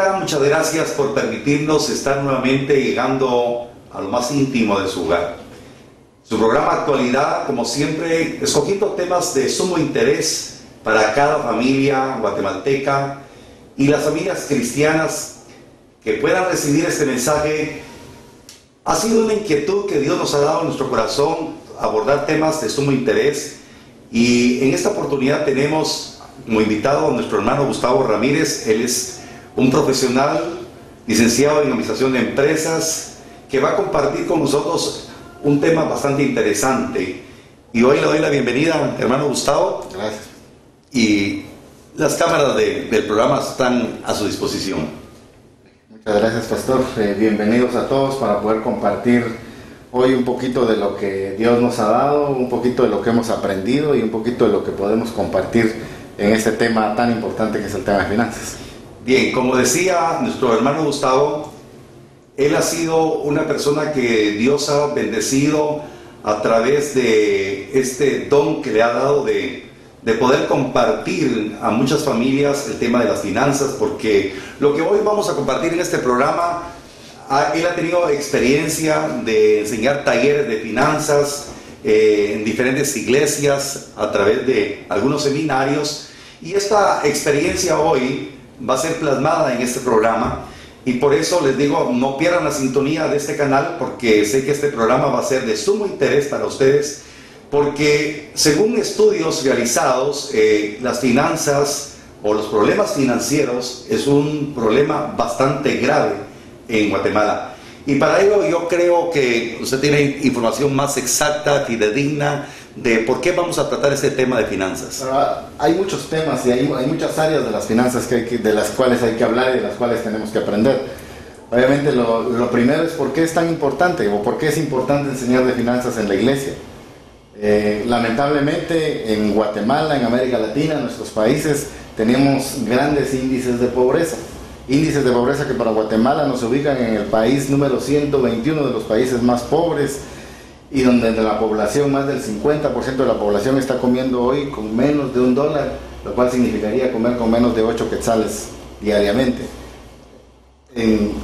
Señora, muchas gracias por permitirnos estar nuevamente llegando a lo más íntimo de su hogar. Su programa Actualidad, como siempre, escogiendo temas de sumo interés para cada familia guatemalteca y las familias cristianas que puedan recibir este mensaje. Ha sido una inquietud que Dios nos ha dado en nuestro corazón, abordar temas de sumo interés, y en esta oportunidad tenemos como invitado a nuestro hermano Gustavo Ramírez. Él es un profesional licenciado en Administración de Empresas que va a compartir con nosotros un tema bastante interesante. Y hoy le doy la bienvenida, hermano Gustavo. Gracias. Y las cámaras del programa están a su disposición. Muchas gracias, pastor. Bienvenidos a todos para poder compartir hoy un poquito de lo que Dios nos ha dado, un poquito de lo que hemos aprendido y un poquito de lo que podemos compartir en este tema tan importante que es el tema de finanzas. Bien, como decía nuestro hermano Gustavo, él ha sido una persona que Dios ha bendecido a través de este don que le ha dado de poder compartir a muchas familias el tema de las finanzas, porque lo que hoy vamos a compartir en este programa, él ha tenido experiencia de enseñar talleres de finanzas en diferentes iglesias a través de algunos seminarios, y esta experiencia hoy va a ser plasmada en este programa. Y por eso les digo, no pierdan la sintonía de este canal, porque sé que este programa va a ser de sumo interés para ustedes, porque según estudios realizados, las finanzas o los problemas financieros es un problema bastante grave en Guatemala. Y para ello yo creo que usted tiene información más exacta, fidedigna, de por qué vamos a tratar este tema de finanzas. Hay muchos temas y hay muchas áreas de las finanzas de las cuales hay que hablar y de las cuales tenemos que aprender. Obviamente lo primero es por qué es tan importante o por qué es importante enseñar de finanzas en la iglesia. Lamentablemente en Guatemala, en América Latina, en nuestros países, tenemos grandes índices de pobreza. Índices de pobreza que para Guatemala nos ubican en el país número 121 de los países más pobres, y donde de la población, más del 50% de la población está comiendo hoy con menos de $1, lo cual significaría comer con menos de 8 quetzales diariamente. En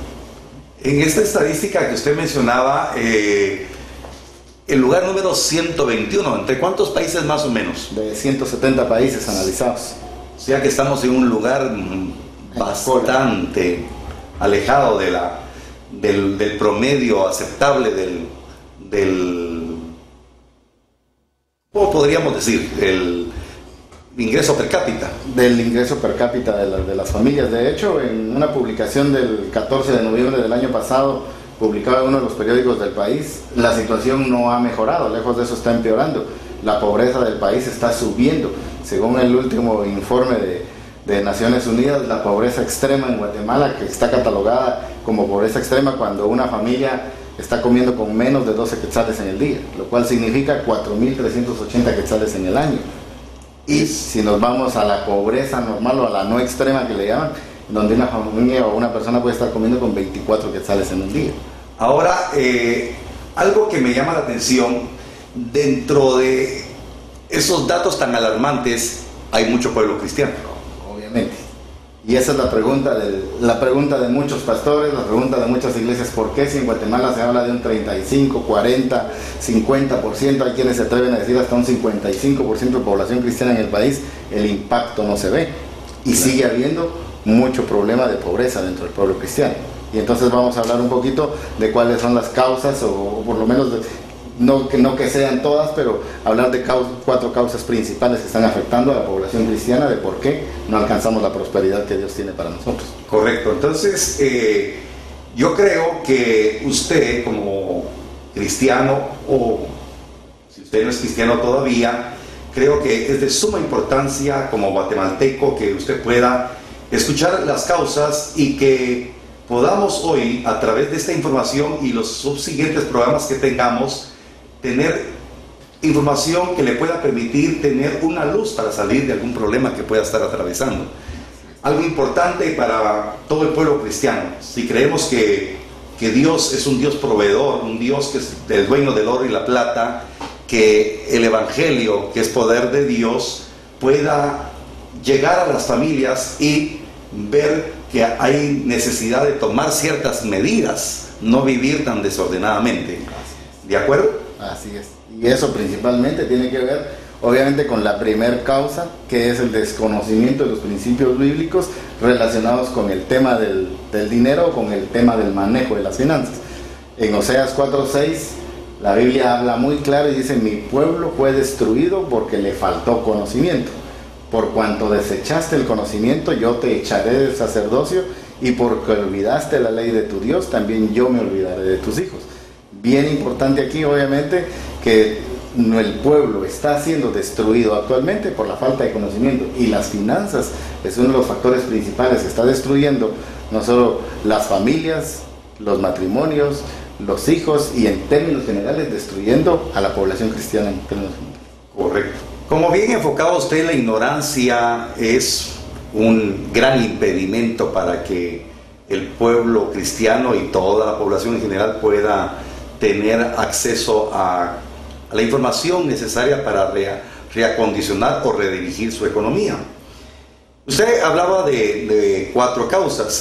esta estadística que usted mencionaba, el lugar número 121, ¿entre cuántos países más o menos? De 170 países analizados. O sea que estamos en un lugar bastante alejado del promedio aceptable ¿cómo podríamos decir? El ingreso per cápita. Del ingreso per cápita de las familias. De hecho, en una publicación del 14 de noviembre del año pasado, publicada en uno de los periódicos del país, la situación no ha mejorado, lejos de eso está empeorando. La pobreza del país está subiendo. Según el último informe de Naciones Unidas, la pobreza extrema en Guatemala, que está catalogada como pobreza extrema cuando una familia está comiendo con menos de 12 quetzales en el día, lo cual significa 4.380 quetzales en el año. Y si nos vamos a la pobreza normal o a la no extrema que le llaman, donde una familia o una persona puede estar comiendo con 24 quetzales en un día. Ahora, algo que me llama la atención, dentro de esos datos tan alarmantes, hay mucho pueblo cristiano. Obviamente. Y esa es la pregunta de muchos pastores, la pregunta de muchas iglesias: ¿por qué si en Guatemala se habla de un 35, 40, 50%, hay quienes se atreven a decir hasta un 55% de población cristiana en el país, el impacto no se ve? Y sigue habiendo mucho problema de pobreza dentro del pueblo cristiano. Y entonces vamos a hablar un poquito de cuáles son las causas, o por lo menos no que sean todas, pero hablar de 4 causas principales que están afectando a la población cristiana, de por qué no alcanzamos la prosperidad que Dios tiene para nosotros. Correcto. Entonces, yo creo que usted, como cristiano, o si usted no es cristiano todavía, creo que es de suma importancia como guatemalteco que usted pueda escuchar las causas y que podamos hoy, a través de esta información y los subsiguientes programas que tengamos, tener información que le pueda permitir tener una luz para salir de algún problema que pueda estar atravesando. Algo importante para todo el pueblo cristiano: si creemos que Dios es un Dios proveedor, un Dios que es el dueño del oro y la plata, que el Evangelio, que es poder de Dios, pueda llegar a las familias y ver que hay necesidad de tomar ciertas medidas, no vivir tan desordenadamente. ¿De acuerdo? Así es. Y eso principalmente tiene que ver, obviamente, con la primer causa, que es el desconocimiento de los principios bíblicos relacionados con el tema del dinero, con el tema del manejo de las finanzas. En Oseas 4:6, la Biblia habla muy claro y dice: mi pueblo fue destruido porque le faltó conocimiento. Por cuanto desechaste el conocimiento, yo te echaré del sacerdocio, y porque olvidaste la ley de tu Dios, también yo me olvidaré de tus hijos. Bien importante aquí, obviamente, que el pueblo está siendo destruido actualmente por la falta de conocimiento, y las finanzas es uno de los factores principales que está destruyendo no solo las familias, los matrimonios, los hijos, y en términos generales destruyendo a la población cristiana en términos generales. Correcto. Como bien enfocado usted, la ignorancia es un gran impedimento para que el pueblo cristiano y toda la población en general pueda tener acceso a la información necesaria para reacondicionar o redirigir su economía. Usted hablaba de 4 causas.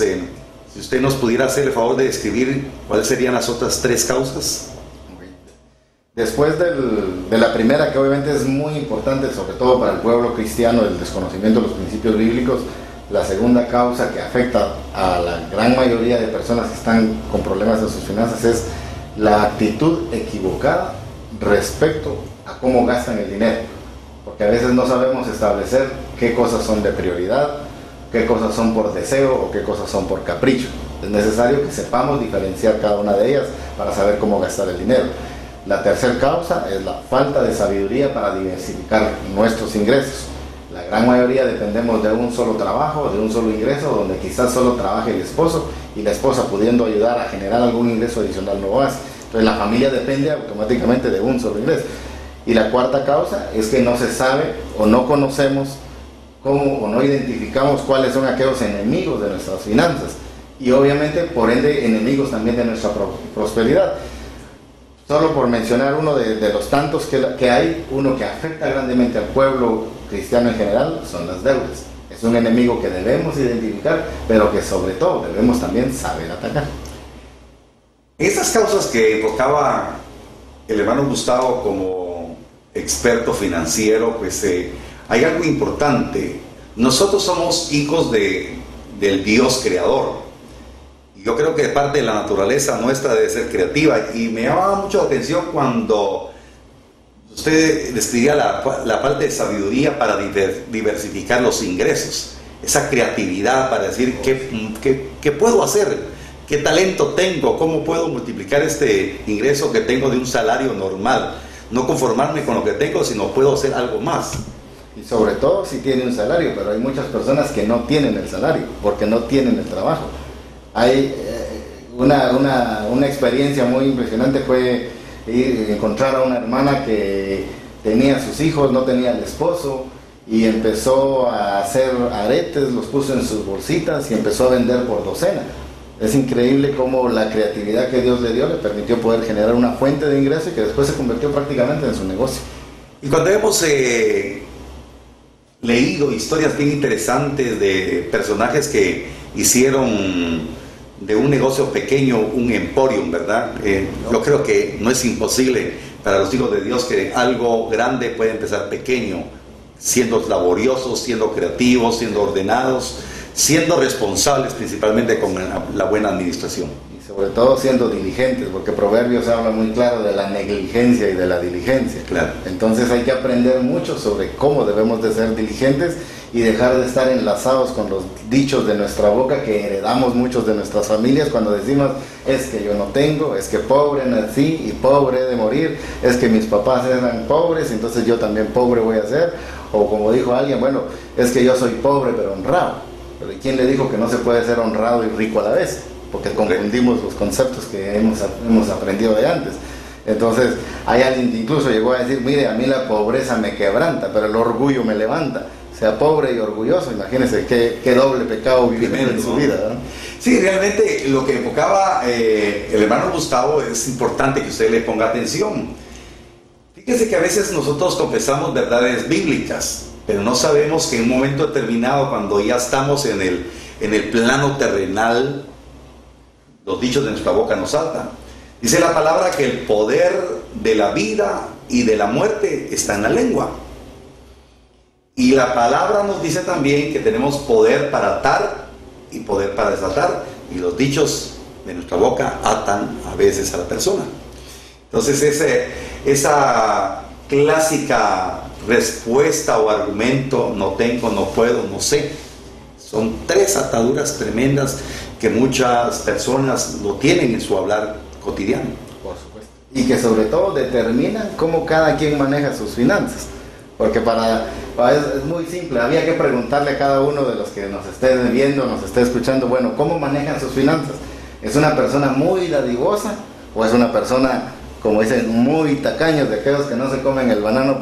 Si usted nos pudiera hacer el favor de describir cuáles serían las otras 3 causas. Después de la primera, que obviamente es muy importante, sobre todo para el pueblo cristiano, el desconocimiento de los principios bíblicos, la segunda causa que afecta a la gran mayoría de personas que están con problemas en sus finanzas es la actitud equivocada respecto a cómo gastan el dinero. Porque a veces no sabemos establecer qué cosas son de prioridad, qué cosas son por deseo o qué cosas son por capricho. Es necesario que sepamos diferenciar cada una de ellas para saber cómo gastar el dinero. La tercera causa es la falta de sabiduría para diversificar nuestros ingresos. La gran mayoría dependemos de un solo trabajo, de un solo ingreso, donde quizás solo trabaje el esposo y la esposa, pudiendo ayudar a generar algún ingreso adicional, no lo hace. Entonces la familia depende automáticamente de un solo ingreso. Y la cuarta causa es que no se sabe o no conocemos cómo, o no identificamos cuáles son aquellos enemigos de nuestras finanzas, y obviamente por ende enemigos también de nuestra prosperidad. Solo por mencionar uno de los tantos que hay, uno que afecta grandemente al pueblo cristiano en general, son las deudas. Es un enemigo que debemos identificar, pero que sobre todo debemos también saber atacar. Estas causas que enfocaba el hermano Gustavo como experto financiero, pues hay algo importante. Nosotros somos hijos del Dios creador. Yo creo que parte de la naturaleza nuestra debe ser creativa, y me llamaba mucho la atención cuando usted describía la parte de sabiduría para diversificar los ingresos, esa creatividad para decir qué puedo hacer, qué talento tengo, cómo puedo multiplicar este ingreso que tengo de un salario normal, no conformarme con lo que tengo, sino puedo hacer algo más. Y sobre todo si tiene un salario, pero hay muchas personas que no tienen el salario porque no tienen el trabajo. Hay una experiencia muy impresionante, fue encontrar a una hermana que tenía sus hijos, no tenía el esposo, y empezó a hacer aretes, los puso en sus bolsitas y empezó a vender por docena. Es increíble cómo la creatividad que Dios le dio le permitió poder generar una fuente de ingreso y que después se convirtió prácticamente en su negocio. Y cuando hemos leído historias bien interesantes de personajes que hicieron de un negocio pequeño un emporium, ¿verdad? Yo creo que no es imposible para los hijos de Dios que algo grande puede empezar pequeño, siendo laboriosos, siendo creativos, siendo ordenados, siendo responsables principalmente con la buena administración. Y sobre todo siendo diligentes, porque Proverbios habla muy claro de la negligencia y de la diligencia. Claro. Entonces hay que aprender mucho sobre cómo debemos de ser diligentes y dejar de estar enlazados con los dichos de nuestra boca que heredamos muchos de nuestras familias cuando decimos: es que yo no tengo, es que pobre nací y pobre he de morir, es que mis papás eran pobres, entonces yo también pobre voy a ser. O como dijo alguien, bueno, es que yo soy pobre pero honrado. Pero ¿quién le dijo que no se puede ser honrado y rico a la vez? Porque confundimos los conceptos que hemos aprendido de antes. Entonces hay alguien que incluso llegó a decir: mire, a mí la pobreza me quebranta, pero el orgullo me levanta. Sea pobre y orgulloso, imagínense qué doble pecado vivir en su vida, ¿no? Sí, realmente lo que enfocaba el hermano Gustavo es importante que usted le ponga atención. Fíjese que a veces nosotros confesamos verdades bíblicas, pero no sabemos que en un momento determinado, cuando ya estamos en en el plano terrenal, los dichos de nuestra boca no saltan. Dice la palabra que el poder de la vida y de la muerte está en la lengua. Y la palabra nos dice también que tenemos poder para atar y poder para desatar. Y los dichos de nuestra boca atan a veces a la persona. Entonces esa clásica respuesta o argumento, no tengo, no puedo, no sé, son tres ataduras tremendas que muchas personas lo tienen en su hablar cotidiano. Por supuesto. Y que sobre todo determinan cómo cada quien maneja sus finanzas. Porque es muy simple, había que preguntarle a cada uno de los que nos esté viendo, nos esté escuchando, bueno, ¿cómo manejan sus finanzas? ¿Es una persona muy dadivosa o es una persona, como dicen, muy tacaños, de aquellos que no se comen el banano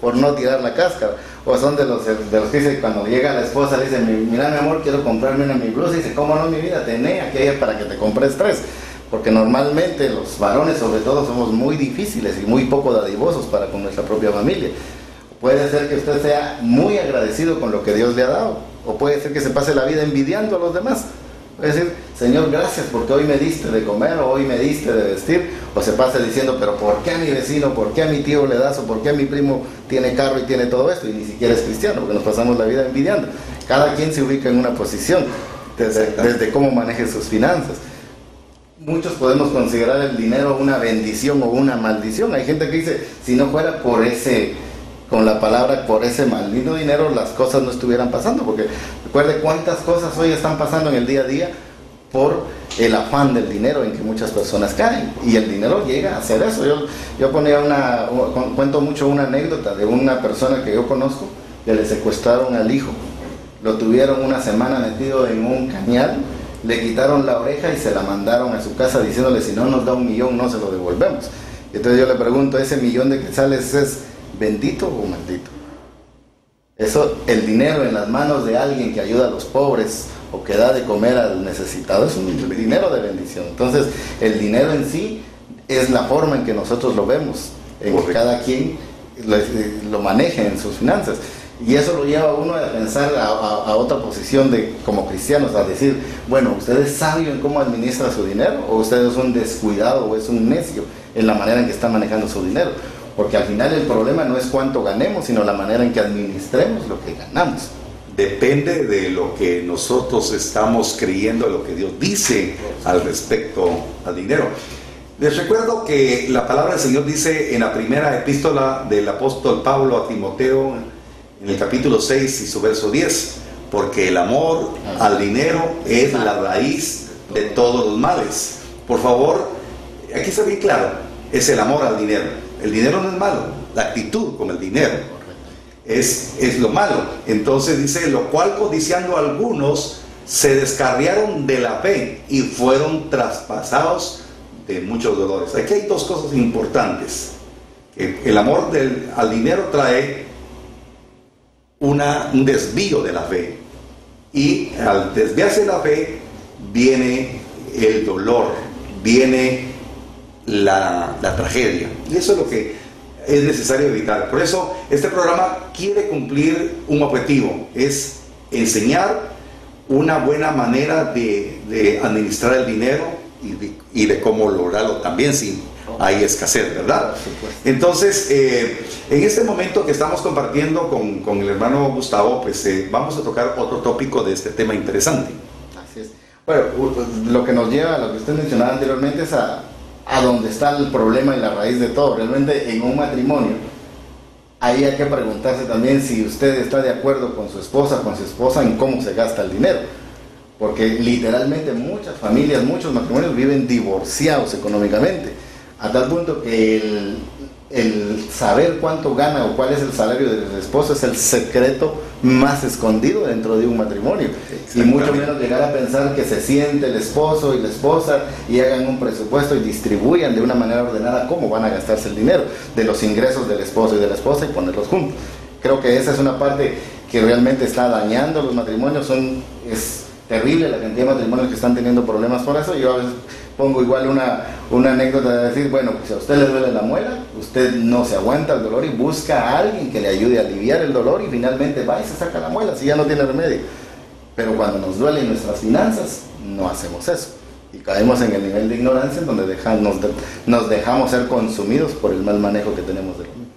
por no tirar la cáscara? O son de los que dicen, cuando llega la esposa, le dicen, mira mi amor, quiero comprarme mi blusa, y dice, ¿cómo no, mi vida? Tené aquella para que te compres tres. Porque normalmente los varones sobre todo somos muy difíciles y muy poco dadivosos para con nuestra propia familia. Puede ser que usted sea muy agradecido con lo que Dios le ha dado, o puede ser que se pase la vida envidiando a los demás. Puede decir, Señor, gracias porque hoy me diste de comer, o hoy me diste de vestir, o se pasa diciendo, pero ¿por qué a mi vecino, por qué a mi tío le das, o por qué a mi primo tiene carro y tiene todo esto, y ni siquiera es cristiano? Porque nos pasamos la vida envidiando. Cada quien se ubica en una posición, desde cómo maneje sus finanzas. Muchos podemos considerar el dinero una bendición o una maldición. Hay gente que dice, si no fuera por con la palabra, por ese maldito dinero, las cosas no estuvieran pasando, porque recuerde cuántas cosas hoy están pasando en el día a día por el afán del dinero en que muchas personas caen, y el dinero llega a hacer eso. Yo cuento mucho una anécdota de una persona que yo conozco, que le secuestraron al hijo, lo tuvieron una semana metido en un cañal, le quitaron la oreja y se la mandaron a su casa diciéndole, si no nos da 1 millón no se lo devolvemos. Y entonces yo le pregunto, ¿ese millón de quetzales es bendito o maldito? Eso, el dinero en las manos de alguien que ayuda a los pobres o que da de comer al necesitado, es un dinero de bendición. Entonces el dinero en sí es la forma en que nosotros lo vemos, en que cada quien lo maneje en sus finanzas. Y eso lo lleva a uno a pensar a otra posición como cristianos, a decir, bueno, ¿usted es sabio en cómo administra su dinero? ¿O usted es un descuidado o es un necio en la manera en que está manejando su dinero? Porque al final el problema no es cuánto ganemos, sino la manera en que administremos lo que ganamos. Depende de lo que nosotros estamos creyendo, lo que Dios dice al respecto al dinero. Les recuerdo que la palabra del Señor dice en la primera epístola del apóstol Pablo a Timoteo, en el capítulo 6 y su verso 10, porque el amor al dinero es la raíz de todos los males. Por favor, aquí está bien claro, es el amor al dinero. El dinero no es malo, la actitud con el dinero es lo malo. Entonces dice, lo cual codiciando algunos se descarriaron de la fe y fueron traspasados de muchos dolores. Aquí hay dos cosas importantes. El amor al dinero trae un desvío de la fe, y al desviarse de la fe viene el dolor, viene la tragedia, y eso es lo que es necesario evitar. Por eso este programa quiere cumplir un objetivo, es enseñar una buena manera de administrar el dinero y de cómo lograrlo también sin hay escasez, ¿verdad? Entonces, en este momento que estamos compartiendo con el hermano Gustavo, pues vamos a tocar otro tópico de este tema interesante. Así es. Bueno, lo que nos lleva a lo que usted mencionaba anteriormente es a donde está el problema y la raíz de todo. Realmente en un matrimonio, ahí hay que preguntarse también si usted está de acuerdo con su esposa en cómo se gasta el dinero. Porque literalmente muchas familias, muchos matrimonios viven divorciados económicamente, a tal punto que el saber cuánto gana o cuál es el salario del esposo es el secreto más escondido dentro de un matrimonio. Y mucho menos llegar a pensar que se siente el esposo y la esposa y hagan un presupuesto y distribuyan de una manera ordenada cómo van a gastarse el dinero de los ingresos del esposo y de la esposa y ponerlos juntos. Creo que esa es una parte que realmente está dañando los matrimonios. Es terrible la cantidad de matrimonios que están teniendo problemas por eso. Yo a veces pongo igual una anécdota de decir, bueno, pues si a usted le duele la muela, usted no se aguanta el dolor y busca a alguien que le ayude a aliviar el dolor y finalmente va y se saca la muela si ya no tiene remedio. Pero cuando nos duelen nuestras finanzas, no hacemos eso. Y caemos en el nivel de ignorancia en donde nos dejamos ser consumidos por el mal manejo que tenemos del dinero.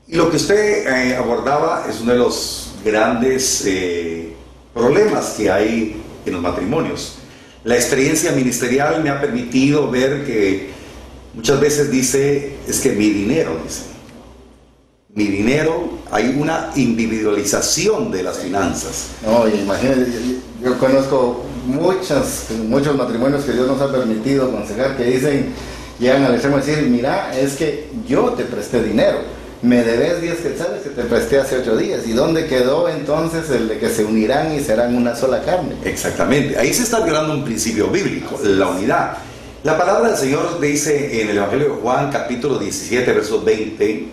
Y lo que usted abordaba es uno de los grandes problemas que hay en los matrimonios. La experiencia ministerial me ha permitido ver que muchas veces dice, es que mi dinero, hay una individualización de las finanzas. No, imagínate, yo conozco muchos matrimonios que Dios nos ha permitido aconsejar que llegan al extremo de decir, mira, es que yo te presté dinero, me debes 10 quetzales que te presté hace 8 días, ¿y dónde quedó entonces el de que se unirán y serán una sola carne? Exactamente, ahí se está violando un principio bíblico, la unidad. La palabra del Señor dice en el Evangelio de Juan, capítulo 17, versos 20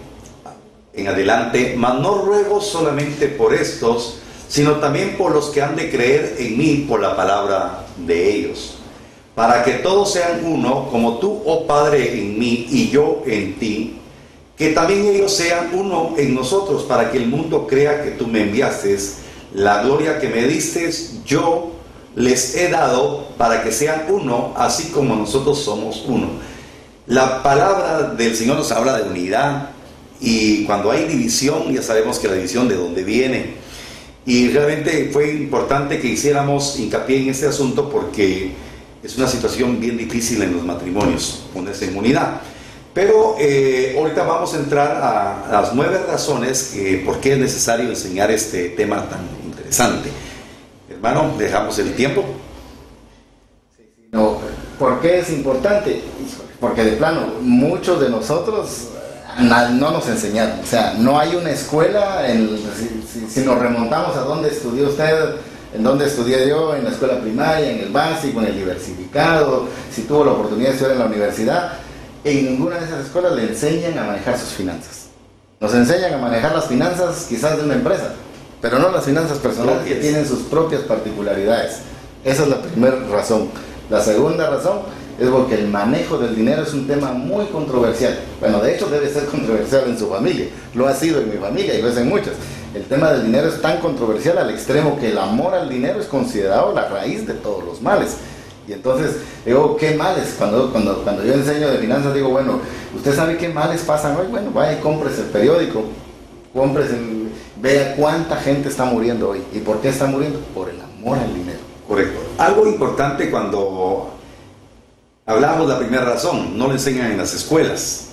en adelante, mas no ruego solamente por estos, sino también por los que han de creer en mí por la palabra de ellos, para que todos sean uno, como tú, oh Padre, en mí y yo en ti, que también ellos sean uno en nosotros, para que el mundo crea que tú me enviaste. La gloria que me diste yo les he dado, para que sean uno, así como nosotros somos uno. La palabra del Señor nos habla de unidad, y cuando hay división, ya sabemos que la división de dónde viene. Y realmente fue importante que hiciéramos hincapié en este asunto, porque es una situación bien difícil en los matrimonios, ponerse en unidad. Pero ahorita vamos a entrar a las 9 razones por qué es necesario enseñar este tema tan interesante. Hermano, dejamos el tiempo. No, ¿por qué es importante? Porque de plano, muchos de nosotros no nos enseñaron. O sea, no hay una escuela, si nos remontamos a dónde estudió usted, en dónde estudié yo, en la escuela primaria, en el básico, en el diversificado, si tuvo la oportunidad de estudiar en la universidad, en ninguna de esas escuelas le enseñan a manejar sus finanzas. Nos enseñan a manejar las finanzas quizás de una empresa, pero no las finanzas personales, que tienen sus propias particularidades. Esa es la primera razón. La segunda razón es porque el manejo del dinero es un tema muy controversial. Bueno, de hecho debe ser controversial en su familia, lo ha sido en mi familia y lo es en muchas. El tema del dinero es tan controversial al extremo que el amor al dinero es considerado la raíz de todos los males. Y entonces digo, ¿qué males? Cuando yo enseño de finanzas digo, bueno, ¿usted sabe qué males pasan hoy? Bueno, vaya y cómprese el periódico, vea cuánta gente está muriendo hoy. ¿Y por qué está muriendo? Por el amor al dinero. Correcto. Algo importante cuando hablamos de la primera razón, no le enseñan en las escuelas.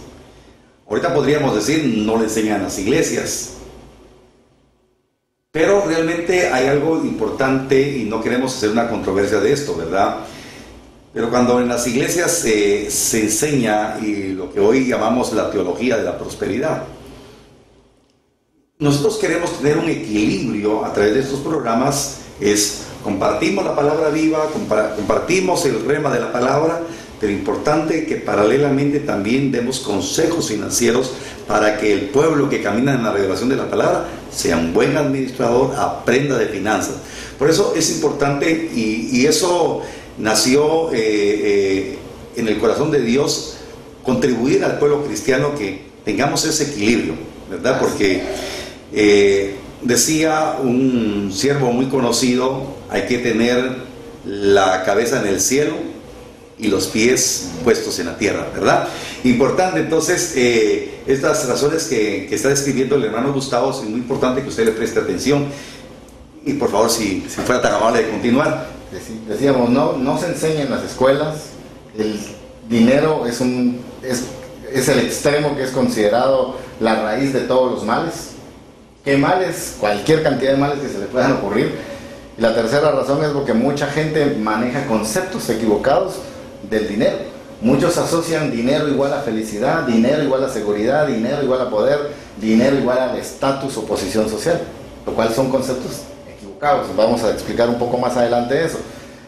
Ahorita podríamos decir, no le enseñan en las iglesias. Pero realmente hay algo importante y no queremos hacer una controversia de esto, ¿verdad? Pero cuando en las iglesias se enseña y lo que hoy llamamos la teología de la prosperidad, nosotros queremos tener un equilibrio a través de estos programas. Compartimos la palabra viva, compartimos el rema de la palabra, pero importante que paralelamente también demos consejos financieros para que el pueblo que camina en la revelación de la palabra sea un buen administrador, aprenda de finanzas. Por eso es importante, y eso nació en el corazón de Dios, contribuir al pueblo cristiano que tengamos ese equilibrio, ¿verdad? Porque decía un siervo muy conocido, hay que tener la cabeza en el cielo y los pies puestos en la tierra, ¿verdad? Importante, entonces, estas razones que está describiendo el hermano Gustavo, es muy importante que usted le preste atención. Y por favor, si fuera tan amable de continuar. Decíamos, no se enseña en las escuelas. El dinero es el extremo que es considerado la raíz de todos los males. ¿Qué males? Cualquier cantidad de males que se le puedan ocurrir. Y la tercera razón es porque mucha gente maneja conceptos equivocados del dinero. Muchos asocian dinero igual a felicidad, dinero igual a seguridad, dinero igual a poder, dinero igual al estatus o posición social, lo cual son conceptos equivocados. Vamos a explicar un poco más adelante eso.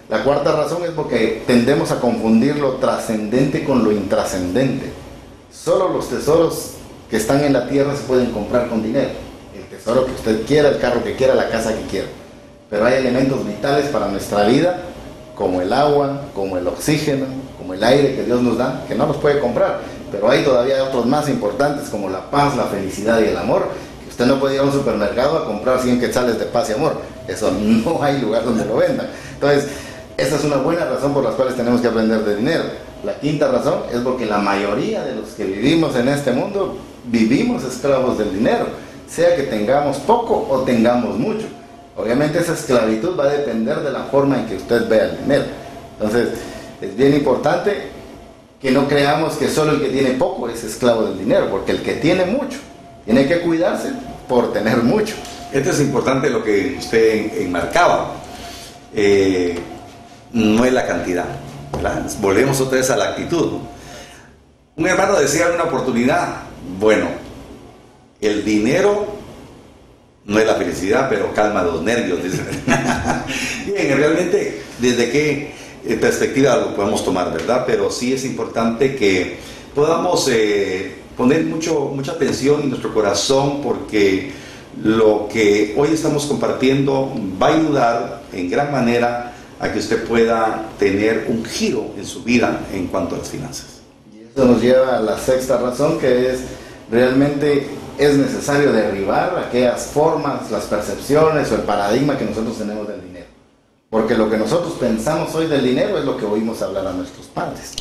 La cuarta razón es porque tendemos a confundir lo trascendente con lo intrascendente. Solo los tesoros que están en la tierra se pueden comprar con dinero. El tesoro que usted quiera, el carro que quiera, la casa que quiera. Pero hay elementos vitales para nuestra vida, como el agua, como el oxígeno, como el aire que Dios nos da, que no los puede comprar. Pero hay todavía otros más importantes, como la paz, la felicidad y el amor, que Usted no puede ir a un supermercado a comprar 100 quetzales de paz y amor. Eso no hay lugar donde lo vendan. Entonces, esa es una buena razón por las cuales tenemos que aprender de dinero. La quinta razón es porque la mayoría de los que vivimos en este mundo vivimos esclavos del dinero, sea que tengamos poco o tengamos mucho. Obviamente esa esclavitud va a depender de la forma en que usted vea el dinero. Entonces, es bien importante que no creamos que solo el que tiene poco es esclavo del dinero, porque el que tiene mucho tiene que cuidarse por tener mucho. Esto es importante lo que usted enmarcaba. No es la cantidad, ¿verdad? Volvemos otra vez a la actitud. Un hermano decía en una oportunidad, bueno, el dinero no es la felicidad, pero calma los nervios, dice. Bien, realmente, ¿desde qué perspectiva lo podemos tomar, verdad? Pero sí es importante que podamos poner mucha atención en nuestro corazón, porque lo que hoy estamos compartiendo va a ayudar en gran manera a que usted pueda tener un giro en su vida en cuanto a las finanzas. Y eso nos lleva a la sexta razón, que es realmente es necesario derribar aquellas formas, las percepciones o el paradigma que nosotros tenemos del dinero. Porque lo que nosotros pensamos hoy del dinero es lo que oímos hablar a nuestros padres.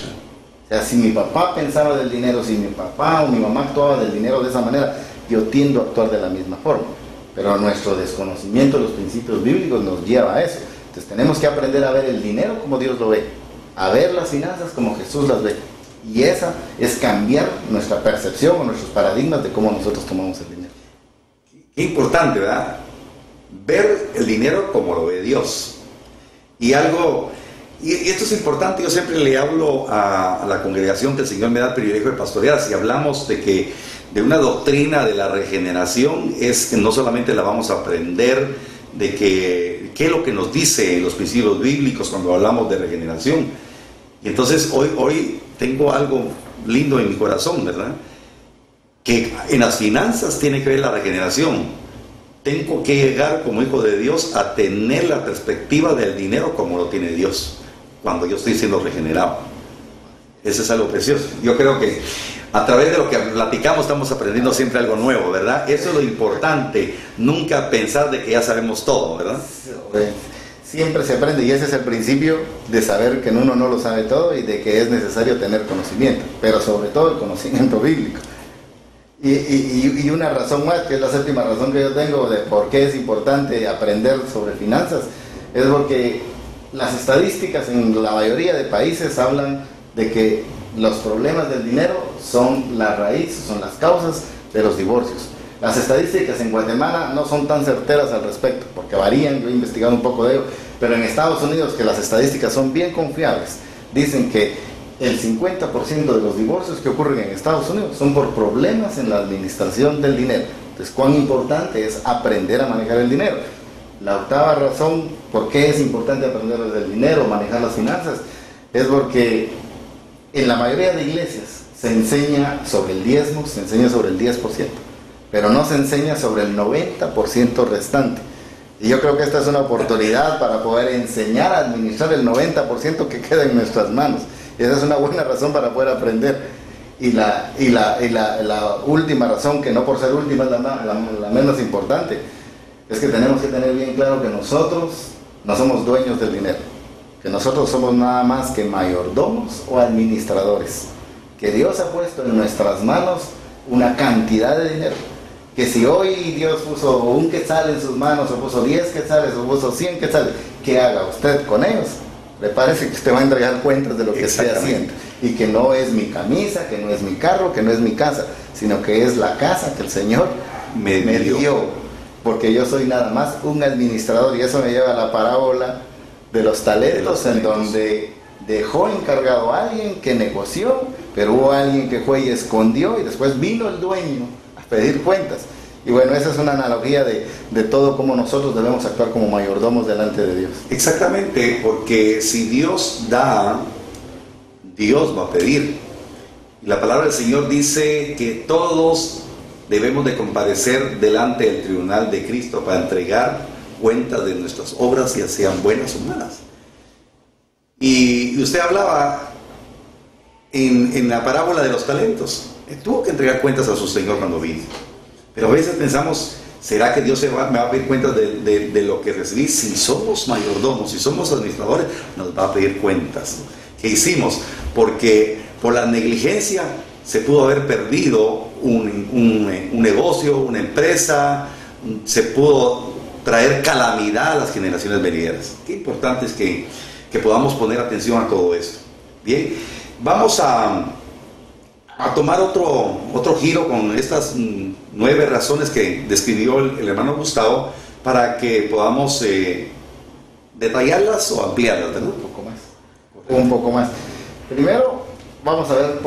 O sea, si mi papá pensaba del dinero, si mi papá o mi mamá actuaba del dinero de esa manera, yo tiendo a actuar de la misma forma. Pero nuestro desconocimiento de los principios bíblicos nos lleva a eso. Entonces tenemos que aprender a ver el dinero como Dios lo ve, a ver las finanzas como Jesús las ve. Y esa es cambiar nuestra percepción o nuestros paradigmas de cómo nosotros tomamos el dinero. Qué importante, ¿verdad? Ver el dinero como lo ve Dios. Y esto es importante, yo siempre le hablo a la congregación que el Señor me da el privilegio de pastorear. Si hablamos de una doctrina de la regeneración, es que no solamente la vamos a aprender de qué es lo que nos dice los principios bíblicos cuando hablamos de regeneración. Y entonces hoy tengo algo lindo en mi corazón, ¿verdad? Que en las finanzas tiene que ver la regeneración. Tengo que llegar como hijo de Dios a tener la perspectiva del dinero como lo tiene Dios cuando yo estoy siendo regenerado. Eso es algo precioso. Yo creo que a través de lo que platicamos estamos aprendiendo siempre algo nuevo, ¿verdad? Eso es lo importante, nunca pensar de que ya sabemos todo, ¿verdad? Siempre se aprende, y ese es el principio de saber que uno no lo sabe todo y de que es necesario tener conocimiento, pero sobre todo el conocimiento bíblico. Y una razón más, que es la séptima razón que yo tengo de por qué es importante aprender sobre finanzas, es porque las estadísticas en la mayoría de países hablan de que los problemas del dinero son la raíz, son las causas de los divorcios. Las estadísticas en Guatemala no son tan certeras al respecto, porque varían, yo he investigado un poco de ello, pero en Estados Unidos, que las estadísticas son bien confiables, dicen que el 50% de los divorcios que ocurren en Estados Unidos son por problemas en la administración del dinero. Entonces, cuán importante es aprender a manejar el dinero. La octava razón por qué es importante aprender del dinero, manejar las finanzas, es porque en la mayoría de iglesias se enseña sobre el diezmo, se enseña sobre el 10%, pero no se enseña sobre el 90% restante. Y yo creo que esta es una oportunidad para poder enseñar a administrar el 90% que queda en nuestras manos. Y esa es una buena razón para poder aprender. Y la última razón, que no por ser última es la menos importante, es que tenemos que tener bien claro que nosotros no somos dueños del dinero, que nosotros somos nada más que mayordomos o administradores, que Dios ha puesto en nuestras manos una cantidad de dinero, que si hoy Dios puso un quetzal en sus manos, o puso 10 quetzales, o puso 100 quetzales, ¿qué haga usted con ellos? Me parece que usted va a entregar cuentas de lo que esté haciendo, y que no es mi camisa, que no es mi carro, que no es mi casa, sino que es la casa que el Señor me dio, porque yo soy nada más un administrador. Y eso me lleva a la parábola de los talentos, en donde dejó encargado a alguien que negoció, pero hubo alguien que fue y escondió, y después vino el dueño a pedir cuentas. Y bueno, esa es una analogía de todo cómo nosotros debemos actuar como mayordomos delante de Dios. Exactamente, porque si Dios da, Dios va a pedir. Y la palabra del Señor dice que todos debemos de comparecer delante del tribunal de Cristo para entregar cuentas de nuestras obras, ya sean buenas o malas. Y usted hablaba en la parábola de los talentos. Tuvo que entregar cuentas a su Señor cuando vino. Pero a veces pensamos, ¿será que Dios me va a pedir cuentas de lo que recibí? Si somos mayordomos, si somos administradores, nos va a pedir cuentas. ¿Qué hicimos? Porque por la negligencia se pudo haber perdido un negocio, una empresa, se pudo traer calamidad a las generaciones venideras. Qué importante es que podamos poner atención a todo esto. Bien, vamos a tomar otro giro con estas 9 razones que describió el hermano Gustavo, para que podamos detallarlas o ampliarlas, ¿verdad? Un poco más. Primero, vamos a ver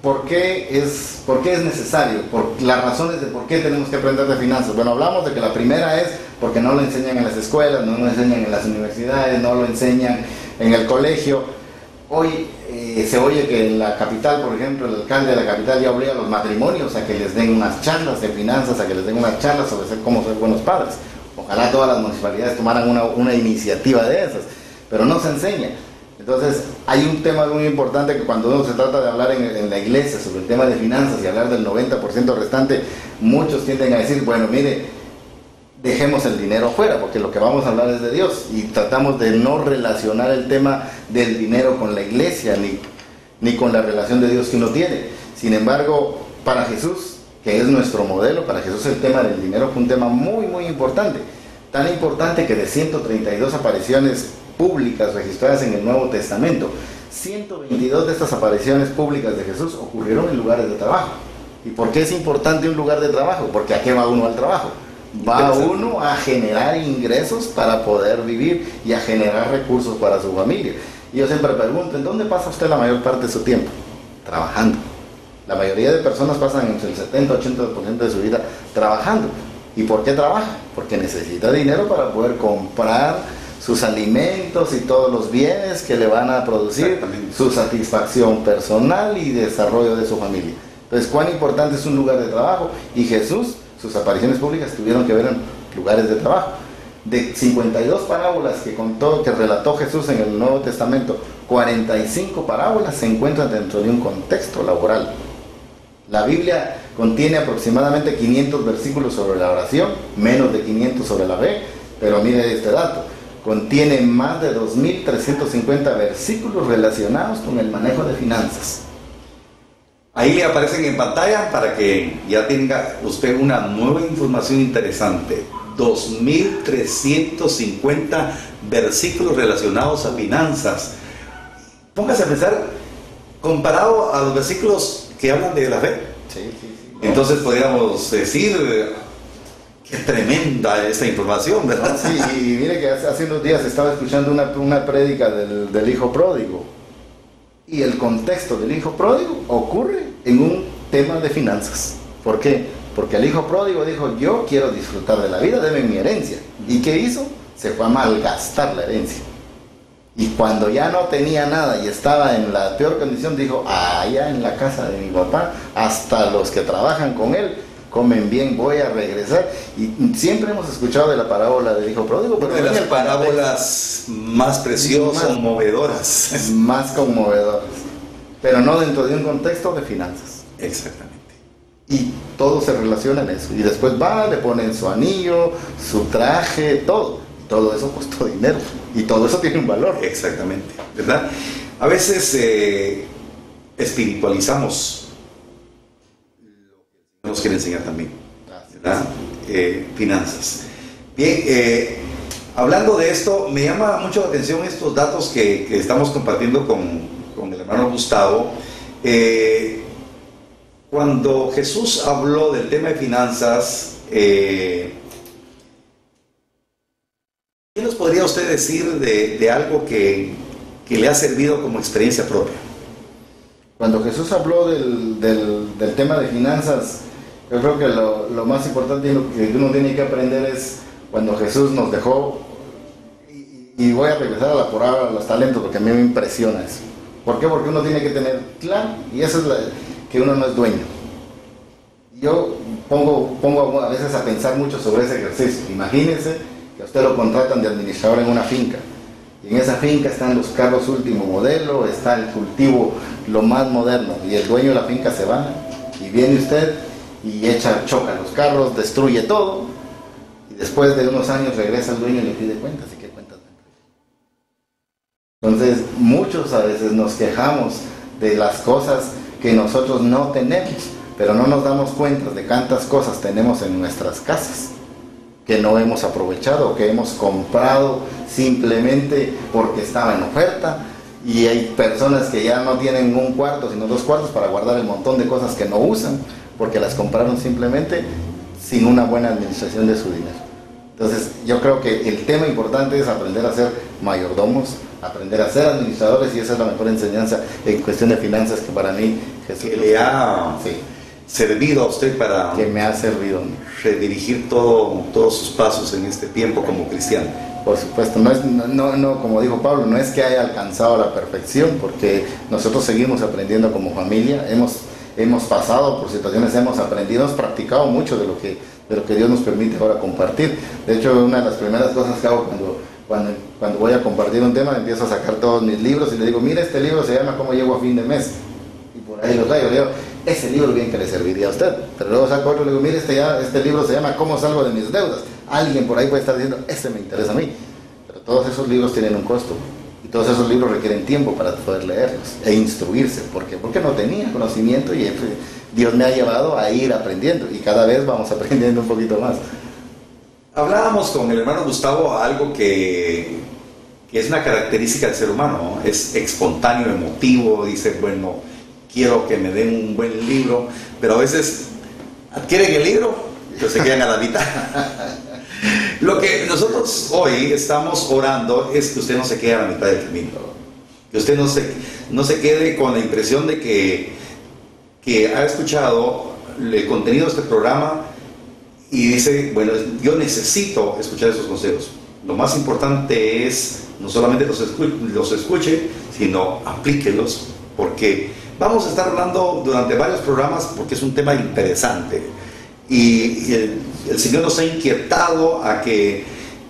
por qué es necesario, por las razones de por qué tenemos que aprender de finanzas. Bueno, hablamos de que la primera es porque no lo enseñan en las escuelas, no lo enseñan en las universidades, no lo enseñan en el colegio. Hoy se oye que en la capital, por ejemplo, el alcalde de la capital ya obliga a los matrimonios a que les den unas charlas de finanzas, a que les den unas charlas sobre cómo ser buenos padres. Ojalá todas las municipalidades tomaran una iniciativa de esas, pero no se enseña. Entonces, hay un tema muy importante que cuando uno se trata de hablar en la iglesia sobre el tema de finanzas y hablar del 90% restante, muchos tienden a decir, bueno, mire, dejemos el dinero afuera, porque lo que vamos a hablar es de Dios, y tratamos de no relacionar el tema del dinero con la iglesia, ni con la relación de Dios que uno tiene. Sin embargo, para Jesús, que es nuestro modelo, para Jesús el tema del dinero fue un tema muy, muy importante. Tan importante que de 132 apariciones públicas registradas en el Nuevo Testamento, 122 de estas apariciones públicas de Jesús ocurrieron en lugares de trabajo. ¿Y por qué es importante un lugar de trabajo? Porque ¿a qué va uno al trabajo? Va uno a generar ingresos para poder vivir y a generar recursos para su familia. Y yo siempre pregunto, ¿en dónde pasa usted la mayor parte de su tiempo? Trabajando. La mayoría de personas pasan entre el 70-80% de su vida trabajando. ¿Y por qué trabaja? Porque necesita dinero para poder comprar sus alimentos y todos los bienes que le van a producir su satisfacción personal y desarrollo de su familia. Entonces, cuán importante es un lugar de trabajo. Y Jesús, sus apariciones públicas tuvieron que ver en lugares de trabajo. De 52 parábolas que relató Jesús en el Nuevo Testamento, 45 parábolas se encuentran dentro de un contexto laboral. La Biblia contiene aproximadamente 500 versículos sobre la oración, menos de 500 sobre la fe, pero mire este dato, contiene más de 2.350 versículos relacionados con el manejo de finanzas. Ahí le aparecen en pantalla para que ya tenga usted una nueva información interesante. 2.350 versículos relacionados a finanzas. Póngase a pensar, comparado a los versículos que hablan de la fe. Sí. Entonces podríamos decir, qué tremenda esta información, ¿verdad? Sí, y mire que hace unos días estaba escuchando una prédica del hijo pródigo. Y el contexto del hijo pródigo ocurre en un tema de finanzas. ¿Por qué? Porque el hijo pródigo dijo, yo quiero disfrutar de la vida, deme mi herencia. ¿Y qué hizo? Se fue a malgastar la herencia. Y cuando ya no tenía nada y estaba en la peor condición, dijo, allá en la casa de mi papá, hasta los que trabajan con él comen bien, voy a regresar. Y siempre hemos escuchado de la parábola del hijo pródigo, pero una de las parábolas más preciosas, conmovedoras. Más conmovedoras, pero no dentro de un contexto de finanzas. Exactamente. Y todo se relaciona en eso. Y después le ponen su anillo, su traje, todo. Todo eso costó dinero. Y todo eso tiene un valor. Exactamente, ¿verdad? A veces espiritualizamos lo que nos quiere enseñar también, ¿verdad? Finanzas. Bien, hablando de esto, me llama mucho la atención estos datos que estamos compartiendo con el hermano Gustavo. Cuando Jesús habló del tema de finanzas, ¿qué nos podría usted decir de algo que le ha servido como experiencia propia? Cuando Jesús habló del tema de finanzas, yo creo que lo más importante y lo que uno tiene que aprender es cuando Jesús nos dejó, y voy a regresar a la parábola de los talentos porque a mí me impresiona eso. ¿Por qué? Porque uno tiene que tener claro, y eso es que uno no es dueño. Yo pongo a veces a pensar mucho sobre ese ejercicio. Imagínense que a usted lo contratan de administrador en una finca, y en esa finca están los carros último modelo, está el cultivo lo más moderno, y el dueño de la finca se va, y viene usted y choca los carros, destruye todo, y después de unos años regresa el dueño y le pide cuentas. ¿Y qué cuentas? Entonces, muchos a veces nos quejamos de las cosas que nosotros no tenemos, pero no nos damos cuenta de cuántas cosas tenemos en nuestras casas que no hemos aprovechado o que hemos comprado simplemente porque estaba en oferta, y hay personas que ya no tienen un cuarto sino 2 cuartos para guardar el montón de cosas que no usan porque las compraron simplemente sin una buena administración de su dinero. Entonces yo creo que el tema importante es aprender a ser mayordomos, aprender a ser administradores, y esa es la mejor enseñanza en cuestión de finanzas que para mí Jesús que le ha servido a usted para que me ha servido redirigir todos sus pasos en este tiempo como cristiano. Por supuesto, no, como dijo Pablo, no es que haya alcanzado la perfección, porque nosotros seguimos aprendiendo como familia, hemos pasado por situaciones, hemos aprendido, hemos practicado mucho de lo que Dios nos permite ahora compartir. De hecho, una de las primeras cosas que hago cuando voy a compartir un tema, empiezo a sacar todos mis libros y le digo, mira, este libro se llama ¿Cómo llego a fin de mes? Y por ahí lo traigo, le digo, ese libro bien que le serviría a usted. Pero luego saco otro y le digo, mire, este libro se llama ¿Cómo salgo de mis deudas? Alguien por ahí puede estar diciendo, ese me interesa a mí. Pero todos esos libros tienen un costo, y todos esos libros requieren tiempo para poder leerlos e instruirse. ¿Por qué? Porque no tenía conocimiento, y Dios me ha llevado a ir aprendiendo, y cada vez vamos aprendiendo un poquito más. Hablábamos con el hermano Gustavo algo que es una característica del ser humano, ¿no? Es espontáneo, emotivo, dice, bueno, quiero que me den un buen libro, pero a veces adquieren el libro, pero se quedan a la mitad. Lo que nosotros hoy estamos orando es que usted no se quede a la mitad del camino, que usted no se quede con la impresión de que ha escuchado el contenido de este programa y dice, bueno, yo necesito escuchar esos consejos. Lo más importante es no solamente los escuche, sino aplíquelos, porque vamos a estar hablando durante varios programas, porque es un tema interesante, y el Señor nos ha inquietado a que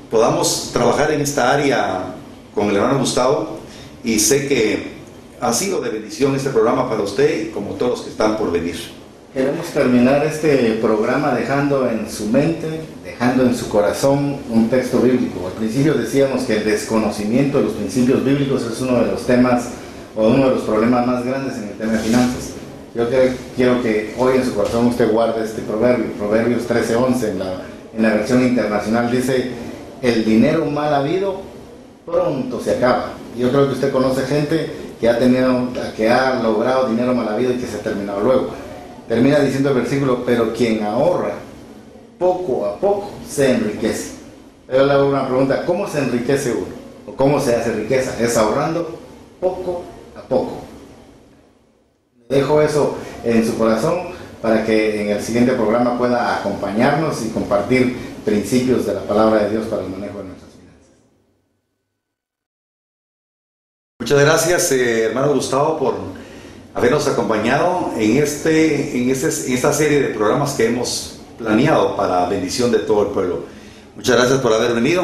podamos trabajar en esta área con el hermano Gustavo, y sé que ha sido de bendición este programa para usted y como todos los que están por venir. Queremos terminar este programa dejando en su mente, dejando en su corazón un texto bíblico. Al principio decíamos que el desconocimiento de los principios bíblicos es uno de los temas o uno de los problemas más grandes en el tema de finanzas. Yo quiero que hoy en su corazón usted guarde este proverbio, Proverbios 13:11, en la versión internacional dice, el dinero mal habido pronto se acaba. Yo creo que usted conoce gente que ha logrado dinero mal habido y que se ha terminado luego. Termina diciendo el versículo, pero quien ahorra poco a poco se enriquece. Yo le hago una pregunta, ¿cómo se enriquece uno? ¿O cómo se hace riqueza? Es ahorrando poco a poco. Dejo eso en su corazón para que en el siguiente programa pueda acompañarnos y compartir principios de la palabra de Dios para el manejo de nuestras finanzas. Muchas gracias, hermano Gustavo, por habernos acompañado en esta serie de programas que hemos planeado para bendición de todo el pueblo. Muchas gracias por haber venido.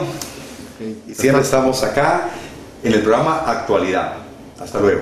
Y siempre estamos acá en el programa Actualidad. Hasta luego.